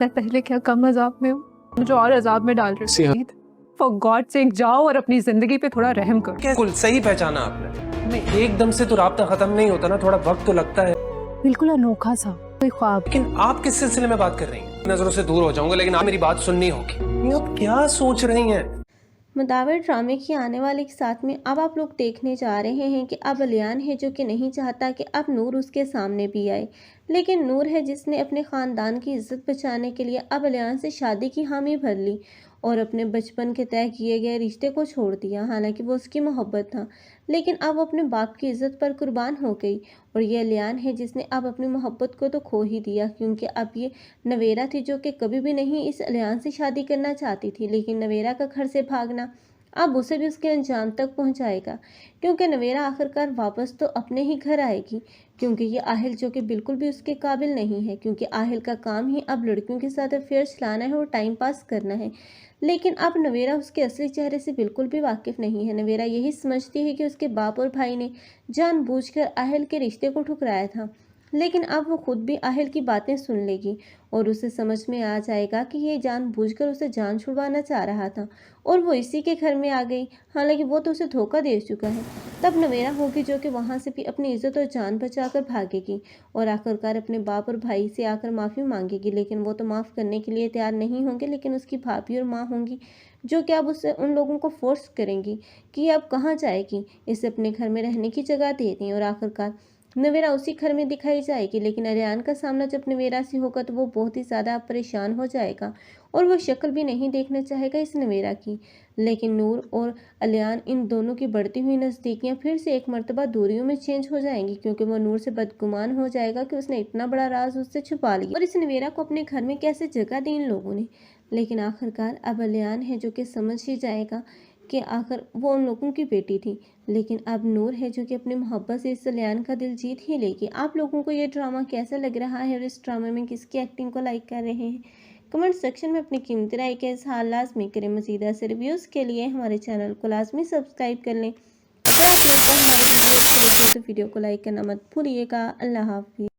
मैं पहले क्या कम अजाब में हूँ, मुझे और अजाब में डाल रही हो। फॉर गॉड सेक जाओ और अपनी जिंदगी पे थोड़ा रहम करो। बिल्कुल सही पहचाना आपने। नहीं, एकदम से तो राब्ता खत्म नहीं होता ना, थोड़ा वक्त तो लगता है। बिल्कुल अनोखा सा कोई ख्वाब। लेकिन आप किस सिलसिले में बात कर रही हैं? नजरों से दूर हो जाऊंगा, लेकिन आप मेरी बात सुननी होगी। ये आप क्या सोच रही हैं? मुदावर ड्रामे की आने वाले के साथ में अब आप लोग देखने जा रहे हैं कि अब अलियान है जो कि नहीं चाहता कि अब नूर उसके सामने भी आए, लेकिन नूर है जिसने अपने ख़ानदान की इज्जत बचाने के लिए अब अलियान से शादी की हामी भर ली और अपने बचपन के तय किए गए रिश्ते को छोड़ दिया। हालांकि वो उसकी मोहब्बत था, लेकिन अब वो अपने बाप की इज्जत पर कुर्बान हो गई। और ये अलियान है जिसने अब अपनी मोहब्बत को तो खो ही दिया, क्योंकि अब ये नवेरा थी जो कि कभी भी नहीं इस अलियान से शादी करना चाहती थी, लेकिन नवेरा का घर से भागना अब उसे भी उसके अंजाम तक पहुंचाएगा, क्योंकि नवेरा आखिरकार वापस तो अपने ही घर आएगी। क्योंकि ये आहिल जो कि बिल्कुल भी उसके काबिल नहीं है, क्योंकि आहिल का काम ही अब लड़कियों के साथ अफेयर चलाना है और टाइम पास करना है। लेकिन अब नवेरा उसके असली चेहरे से बिल्कुल भी वाकिफ़ नहीं है। नवेरा यही समझती है कि उसके बाप और भाई ने जानबूझकर आहिल के रिश्ते को ठुकराया था, लेकिन अब वो खुद भी आहिल की बातें सुन लेगी और उसे समझ में आ जाएगा कि ये जानबूझकर उसे जान छुड़वाना चाह रहा था और वो इसी के घर में आ गई। हालांकि वो तो उसे धोखा दे चुका है। तब नवेरा होगी जो कि वहाँ से भी अपनी इज्जत और जान बचाकर भागेगी और आखिरकार अपने बाप और भाई से आकर माफ़ी मांगेगी, लेकिन वो तो माफ़ करने के लिए तैयार नहीं होंगे। लेकिन उसकी भाभी और माँ होंगी जो कि अब उससे उन लोगों को फोर्स करेंगी कि अब कहाँ जाएगी, इसे अपने घर में रहने की जगह दे दें। और आखिरकार नवेरा उसी घर में दिखाई जाएगी, लेकिन अलियान का सामना जब नवेरा से होगा तो वो बहुत ही ज़्यादा परेशान हो जाएगा और वो शक्ल भी नहीं देखना चाहेगा इस नवेरा की। लेकिन नूर और अलियान इन दोनों की बढ़ती हुई नज़दीकियाँ फिर से एक मर्तबा दूरियों में चेंज हो जाएंगी, क्योंकि वो नूर से बदगुमान हो जाएगा कि उसने इतना बड़ा राज उससे छुपा लिया और इस नवेरा को अपने घर में कैसे जगह दी इन लोगों ने। लेकिन आखिरकार अब अलियान है जो कि समझ ही जाएगा कि आखिर वो उन लोगों की बेटी थी। लेकिन अब नूर है जो कि अपनी मोहब्बत से इस अलियान का दिल जीत ही लेगी। आप लोगों को ये ड्रामा कैसा लग रहा है और इस ड्रामे में किसकी एक्टिंग को लाइक कर रहे हैं? कमेंट सेक्शन में अपनी कीमती राय का इजहार लाजमी करें। मज़ीद ऐसे रिव्यूज़ के लिए हमारे चैनल को लाजमी सब्सक्राइब कर लें। अगर आप लोग को हमारी वीडियो अच्छी लगी तो वीडियो को लाइक करना मत भूलिएगा। अल्लाह हाफिज़।